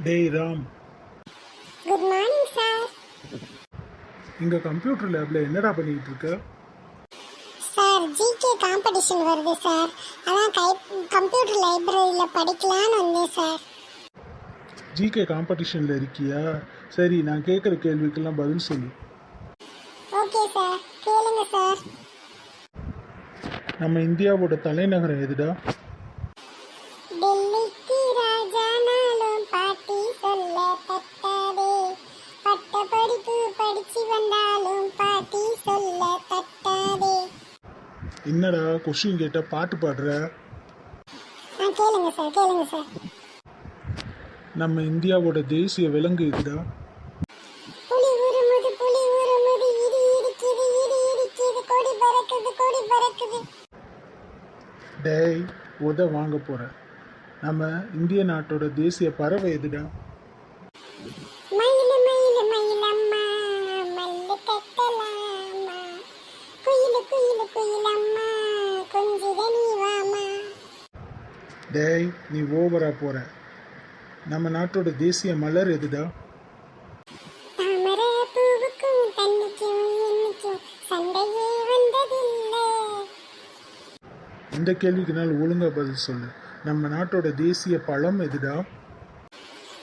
டேய் Ram, good morning sir. இங்க computer லேப்ல என்னடா பண்ணிட்டு இருக்க? சார் ஜிகே காம்படிஷன் வருது சார், அதான் கம்ப்யூட்டர் லைப்ரரியில் படிக்கலான்னு வந்தேன் சார். ஜிகே காம்படிஷன்ல இருக்கியா? சரி, நான் கேட்குற கேள்விக்கெல்லாம் பதில் சொல்லு. ஓகே சார், கேளுங்க சார். நம்ம இந்தியாவோட தலைநகரம் எதுடா? டெல்லிக்கு ராஜானாலும் பாட்டி சொல்ல தட்டாதே, பட்ட படிப்பு படிச்சு வந்தாலும் பாட்டி சொல்ல தட்டாதே. என்னடா கொஸ்டின் கேட்ட பாட்டு பாடுற? கேளுங்க சார், கேளுங்க சார். நம்ம இந்தியாவோட தேசிய விலங்கு எதுடா? புலி உருமுது, புலி உருமுது, இடி இடிக்குது, இடி இடிக்குது, கொடி பறக்குது, கொடி பறக்குது. டேய், வாங்க போற. நம்ம இந்திய நாட்டோட தேசிய பறவை எதுடா? மயிலு மயிலு மயிலம்மா மல்லு கட்டலாமா, குயிலு குயிலு குயிலம்மா கொஞ்சிட நீ வாமா. டேய், நீ ஓவரா போற. நம்ம நாட்டோட தேசிய மலர் எதுடா? தாமரை பூவுக்கும் தண்ணிக்கும் இன்னைக்கும் சண்டையே வந்ததில்லை. இந்த கேள்விக்கு நாள் ஒழுங்கா பதில் சொல்லு. நம்ம நாட்டோட தேசிய பழம் எதுடா?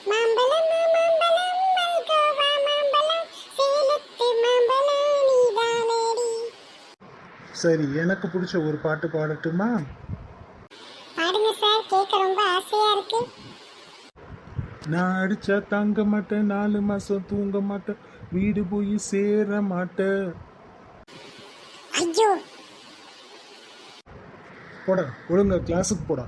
மாம்பழம் மாம்பழம் மல்கோவா மாம்பழம், சேலத்து மாம்பழம் நீதானேடி. சரி, எனக்கு பிடிச்ச ஒரு பாட்டு பாடட்டுமா? பாடுங்க சார், கேட்க ரொம்ப ஆசையா இருக்கு. நான் அடிச்சா தங்க மாட்டேன், 4 மாசம் தூங்க மாட்டேன், வீடு போய் சேர மாட்டேன். ஐயோ, போடா, ஒழுங்கா கிளாஸுக்கு போடா.